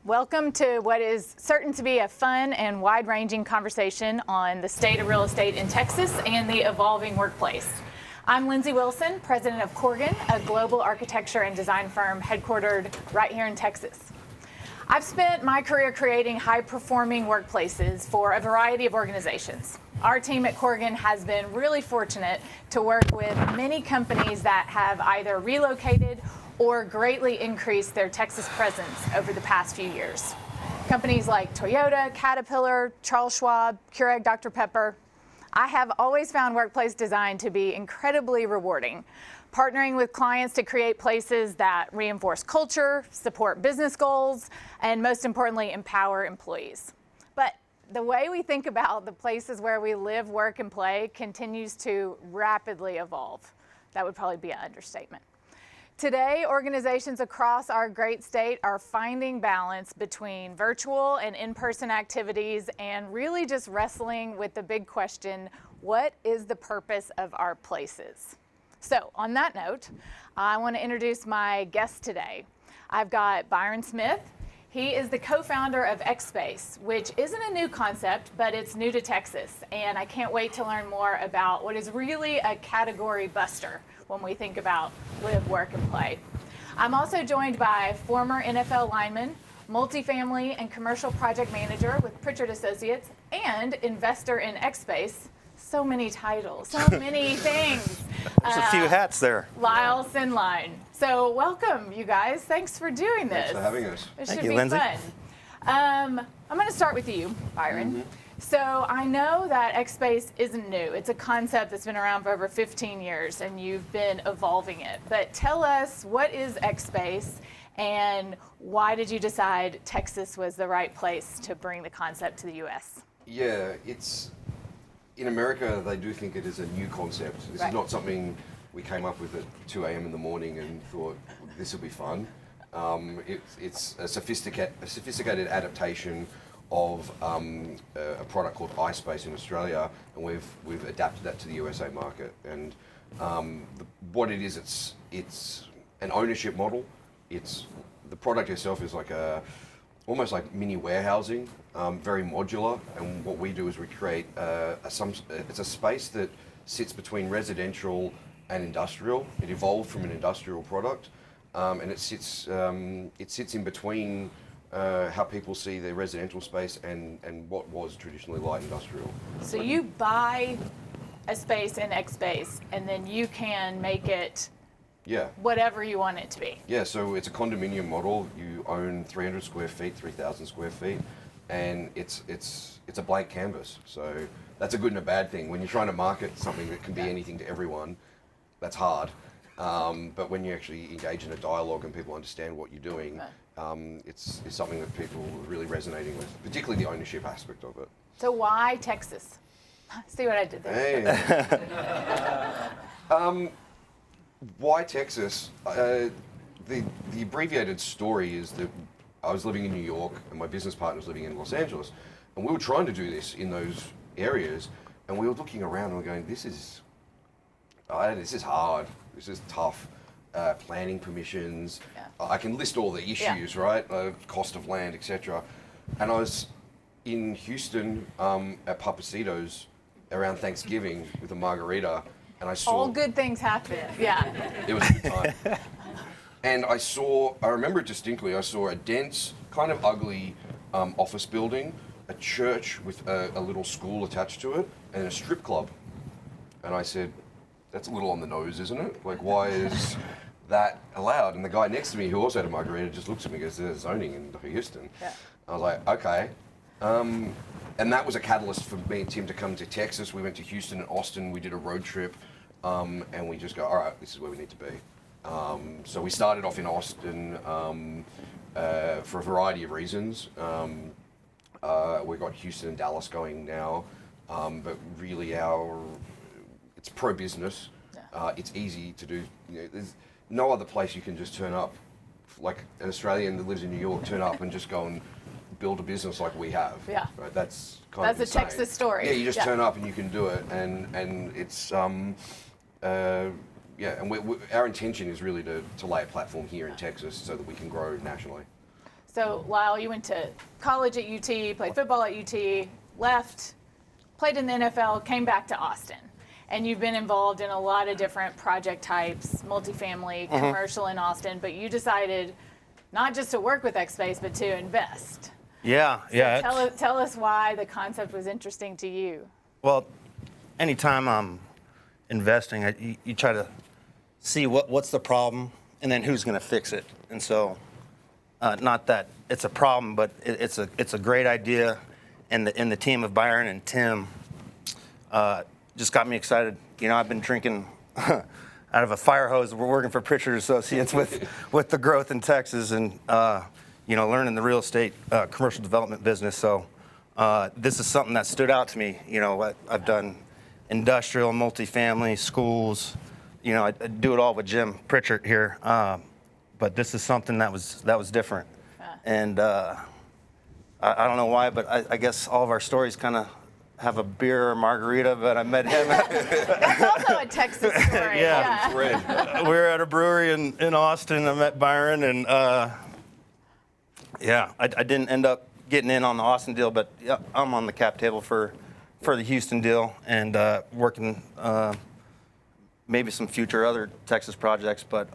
Welcome to what is certain to be a fun and wide-ranging conversation on the state of real estate in Texas and the evolving workplace. I'm Lindsay Wilson, president of Corgan, a global architecture and design firm headquartered right here in Texas. I've spent my career creating high-performing workplaces for a variety of organizations. Our team at Corgan has been really fortunate to work with many companies that have either relocated or greatly increased their Texas presence over the past few years. Companies like Toyota, Caterpillar, Charles Schwab, Keurig Dr. Pepper. I have always found workplace design to be incredibly rewarding, partnering with clients to create places that reinforce culture, support business goals, and most importantly, empower employees. But the way we think about the places where we live, work, and play continues to rapidly evolve. That would probably be an understatement. Today, organizations across our great state are finding balance between virtual and in-person activities and really just wrestling with the big question, what is the purpose of our places? So on that note, I want to introduce my guest today. I've got Byron Smith. He is the co-founder of XSpace, which isn't a new concept, but it's new to Texas. And I can't wait to learn more about what is really a category buster when we think about live, work, and play. I'm also joined by former NFL lineman, multifamily and commercial project manager with Pritchard Associates, and investor in XSpace. So many titles, so many things. There's a few hats there. Lyle, Sendlein. So welcome, you guys. Thanks for doing this. Thanks for having us. It Thank should you, be Lindsay. fun. I'm going to start with you, Byron. So I know that XSpace isn't new. It's a concept that's been around for over 15 years, and you've been evolving it. But tell us, what is XSpace, and why did you decide Texas was the right place to bring the concept to the U.S.? Yeah, in America, they do think it is a new concept. This is not something we came up with at 2 a.m. in the morning and thought, this will be fun. It's a sophisticated adaptation of a product called XSpace in Australia, and we've adapted that to the USA market. And what it is, it's an ownership model. The product itself is like almost like mini warehousing, very modular. And what we do is we create it's a space that sits between residential and industrial. It evolved from an industrial product, and it sits in between how people see their residential space and what was traditionally light industrial. So you buy a space in XSpace, and then you can make it whatever you want it to be. Yeah, so it's a condominium model. You own 300 square feet, 3,000 square feet, and it's a blank canvas. So that's a good and a bad thing. When you're trying to market something that can be anything to everyone, that's hard. But when you actually engage in a dialogue and people understand what you're doing, it's something that people are really resonating with, particularly the ownership aspect of it. So why Texas? See what I did there? Hey. Why Texas? The abbreviated story is that I was living in New York and my business partner was living in Los Angeles, and we were trying to do this in those areas, and we were looking around and we're going, this is hard, this is tough. Planning permissions. I can list all the issues, right? Cost of land, etc. And I was in Houston at Papacito's around Thanksgiving with a margarita, and I saw all good things happen. Yeah. It was a good time. And I remember it distinctly. I saw a dense, kind of ugly office building, a church with a little school attached to it, and a strip club. And I said, that's a little on the nose, isn't it? Like, why is that allowed? And the guy next to me, who also had a margarita, just looks at me and goes, there's zoning in Houston. Yeah. I was like, okay. And that was a catalyst for me and Tim to come to Texas. We went to Houston and Austin. We did a road trip, and we just go, all right, this is where we need to be. So we started off in Austin for a variety of reasons. We've got Houston and Dallas going now, but really it's pro-business. Yeah. It's easy to do. There's no other place you can just turn up, like an Australian that lives in New York, turn up and just go and build a business like we have. Yeah. Right? That's kind of insane. Texas story. Yeah, you just turn up and you can do it, and it's and our intention is really to lay a platform here in Texas so that we can grow nationally. So Lyle, you went to college at UT, played football at UT, left, played in the NFL, came back to Austin. And you've been involved in a lot of different project types, multifamily, commercial in Austin, but you decided not just to work with XSpace, but to invest. Yeah, So yeah. tell us why the concept was interesting to you. Well, anytime I'm investing, you try to see what's the problem and then who's going to fix it. And so, not that it's a problem, but it's a great idea, and the team of Byron and Tim just got me excited. You know, I've been drinking out of a fire hose. We're working for Pritchard Associates with the growth in Texas, and you know, learning the real estate commercial development business. So this is something that stood out to me. You know, I've done industrial, multifamily, schools. You know, I do it all with Jim Pritchard here. But this is something that was different. And I don't know why, but I guess all of our stories kind of have a beer or margarita, but I met him. That's also a Texas story. Yeah. We were at a brewery in Austin. I met Byron, and yeah, I didn't end up getting in on the Austin deal, but yeah, I'm on the cap table for the Houston deal, and working maybe some future other Texas projects. But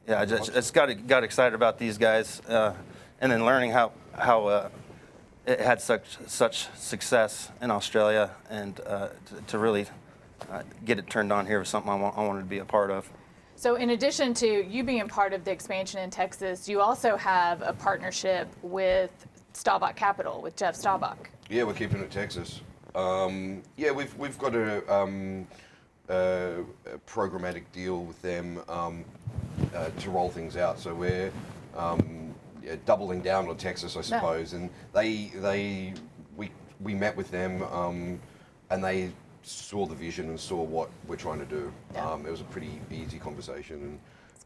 yeah, I just got excited about these guys, and then learning how it had such success in Australia, and to really get it turned on here was something I wanted to be a part of. So in addition to you being part of the expansion in Texas, you also have a partnership with Staubach Capital, with Jeff Staubach. Yeah, we're keeping it Texas. Yeah, we've got a programmatic deal with them to roll things out. So we're doubling down on Texas, I suppose. And we met with them, and they saw the vision and saw what we're trying to do. Yeah. It was a pretty easy conversation,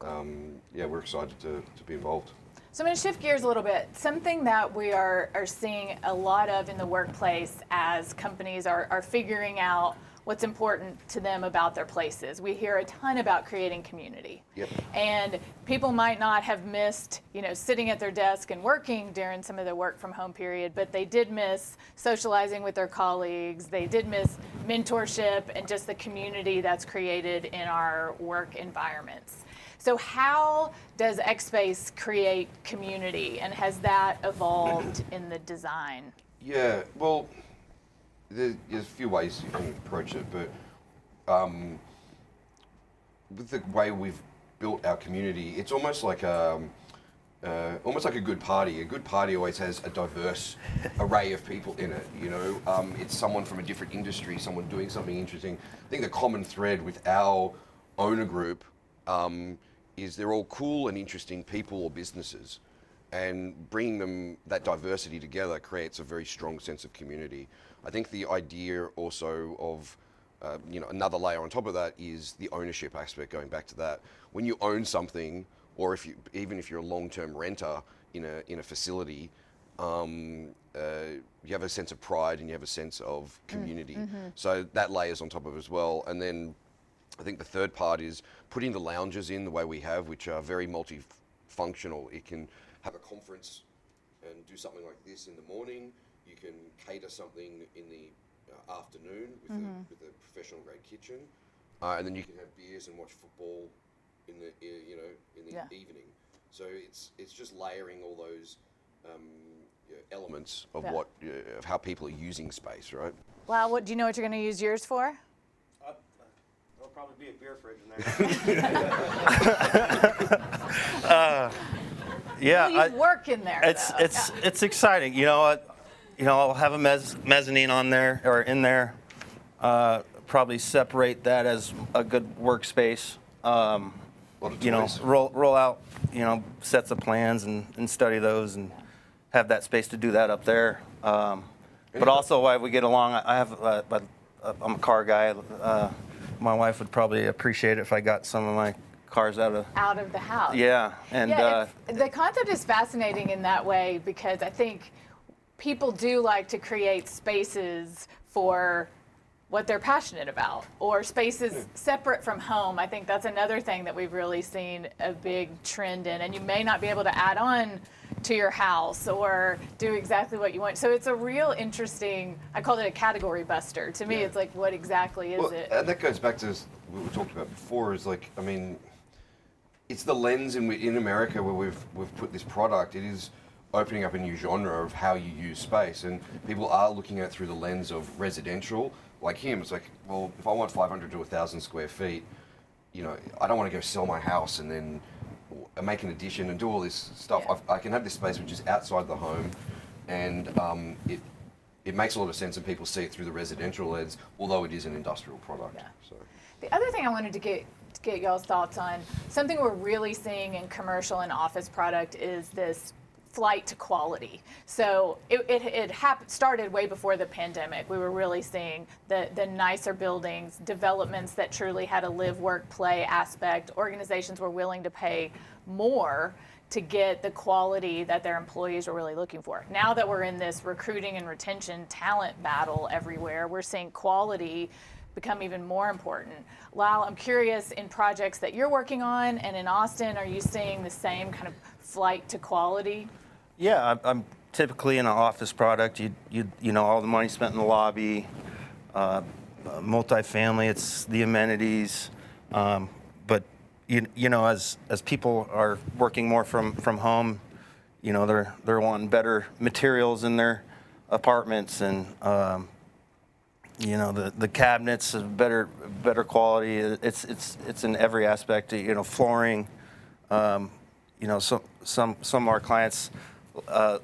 and yeah, we're excited to be involved. So I'm going to shift gears a little bit. Something that we are seeing a lot of in the workplace as companies are figuring out what's important to them about their places. We hear a ton about creating community. Yep. And people might not have missed, you know, sitting at their desk and working during some of the work from home period, but they did miss socializing with their colleagues. They did miss mentorship and just the community that's created in our work environments. So how does XSpace create community, and has that evolved in the design? Yeah, well, there's a few ways you can approach it, but with the way we've built our community, it's almost like a good party. A good party always has a diverse array of people in it. You know, it's someone from a different industry, someone doing something interesting. I think the common thread with our owner group is they're all cool and interesting people or businesses, and bringing them that diversity together creates a very strong sense of community. I think the idea also of you know, another layer on top of that is the ownership aspect. Going back to that, when you own something, or even if you're a long-term renter in a facility, you have a sense of pride and you have a sense of community. So that layers on top of it as well. And then I think the third part is putting the lounges in the way we have, which are very multifunctional. It can have a conference and do something like this in the morning. You can cater something in the afternoon with a professional grade kitchen, and then you can have beers and watch football in the evening. So it's just layering all those elements of of how people are using space, right? Wow, do you know what you're going to use yours for? There'll probably be a beer fridge in there. Yeah, Well, you work in there. It's exciting. You know, I'll have a mezzanine on there or in there. Probably separate that as a good workspace. You know, roll out, you know, sets of plans and study those, and have that space to do that up there. But also, while we get along, I'm a car guy. My wife would probably appreciate it if I got some of my cars out of the house. Yeah, and the concept is fascinating in that way, because I think people do like to create spaces for what they're passionate about, or spaces separate from home. I think that's another thing that we've really seen a big trend in, and you may not be able to add on to your house or do exactly what you want. So it's a real interesting, I call it a category buster. To me, it's like, what exactly is it? And that goes back to what we talked about before, is like, I mean, it's the lens in America where we've put this product. It is opening up a new genre of how you use space, and people are looking at it through the lens of residential. Like him, it's like, well, if I want 500 to 1,000 square feet, you know, I don't want to go sell my house and then make an addition and do all this stuff. Yeah. I can have this space which is outside the home, and it makes a lot of sense, and people see it through the residential lens, although it is an industrial product. Yeah. So. The other thing I wanted to get y'all's thoughts on, something we're really seeing in commercial and office product is this flight to quality. So it started way before the pandemic. We were really seeing the nicer buildings, developments that truly had a live, work, play aspect. Organizations were willing to pay more to get the quality that their employees were really looking for. Now that we're in this recruiting and retention talent battle everywhere, we're seeing quality become even more important. Lyle, I'm curious, in projects that you're working on and in Austin, are you seeing the same kind of flight to quality? Yeah, I'm typically in an office product. You know, all the money spent in the lobby, multifamily. It's the amenities, but you know, as people are working more from home, you know, they're wanting better materials in their apartments, and you know, the cabinets of better quality. It's in every aspect. You know, flooring. You know, some of our clients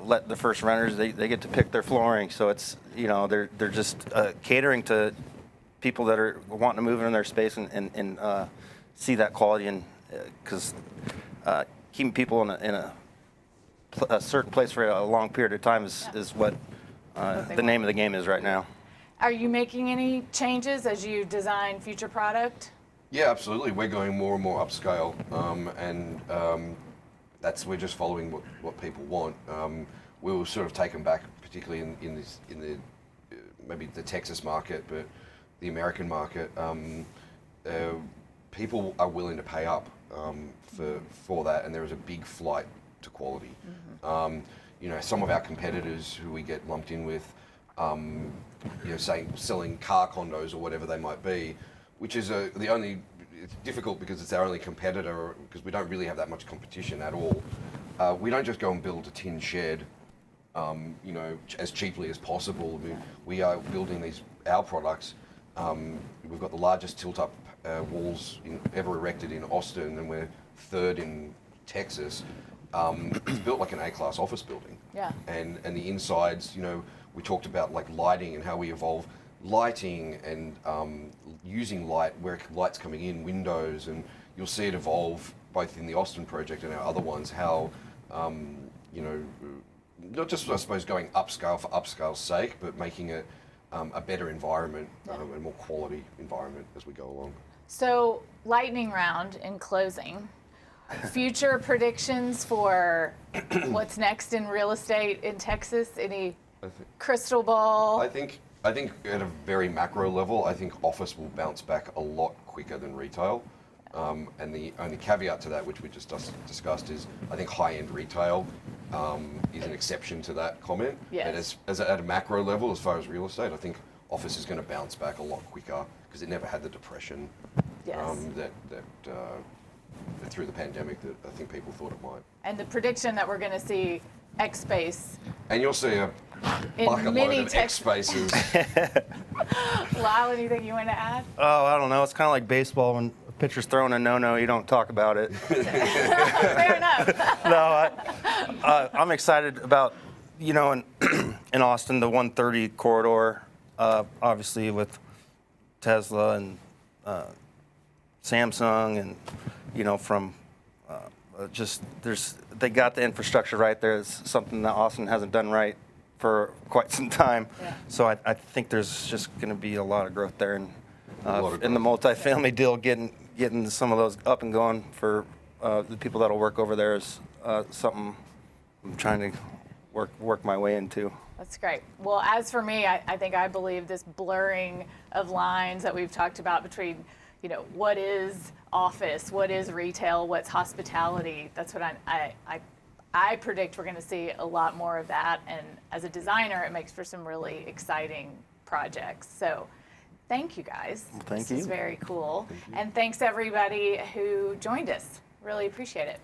let the first renters, they get to pick their flooring. So it's, you know, they're just catering to people that are wanting to move in their space and see that quality, and because keeping people in a certain place for a long period of time is what the name of the game is right now. Are you making any changes as you design future product? Yeah, absolutely. We're going more and more upscale, and we're just following what people want. We were sort of taken back, particularly in the maybe the Texas market, but the American market. People are willing to pay up for that, and there is a big flight to quality. Mm-hmm. You know, some of our competitors who we get lumped in with, you know, selling car condos or whatever they might be, which is it's difficult because it's our only competitor, because we don't really have that much competition at all. We don't just go and build a tin shed, you know, as cheaply as possible. I mean, we are building our products. We've got the largest tilt-up walls ever erected in Austin, and we're third in Texas. It's built like an A-class office building. Yeah. And the insides, you know, we talked about like lighting and how we evolve lighting and using light where light's coming in, windows, and you'll see it evolve both in the Austin project and our other ones, how, you know, not just, I suppose, going upscale for upscale's sake, but making it a better environment, a more quality environment as we go along. So, lightning round in closing. Future predictions for what's next in real estate in Texas? Any crystal ball? I think at a very macro level, I think office will bounce back a lot quicker than retail. And the only caveat to that, which we just discussed, is I think high-end retail is an exception to that comment. Yes. But as at a macro level, as far as real estate, I think office is going to bounce back a lot quicker because it never had the depression that through the pandemic that I think people thought it might. And the prediction that we're going to see XSpace. And you'll see a bucket load of XSpaces. Lyle, anything you want to add? Oh, I don't know. It's kind of like baseball. When a pitcher's throwing a no-no, you don't talk about it. Fair enough. No, I'm excited about, you know, in Austin, the 130 corridor, obviously with Tesla and Samsung, and, you know, from they got the infrastructure right there. It's something that Austin hasn't done right for quite some time. Yeah. So I think there's just going to be a lot of growth there, and in the multifamily deal, getting some of those up and going for the people that'll work over there is something I'm trying to work my way into. That's great. Well, as for me, I think I believe this blurring of lines that we've talked about between, what is office, what is retail, what's hospitality. That's what I predict we're going to see a lot more of that. And as a designer, it makes for some really exciting projects. So thank you guys. Well, thank This you. is very cool. And thanks everybody who joined us. Really appreciate it.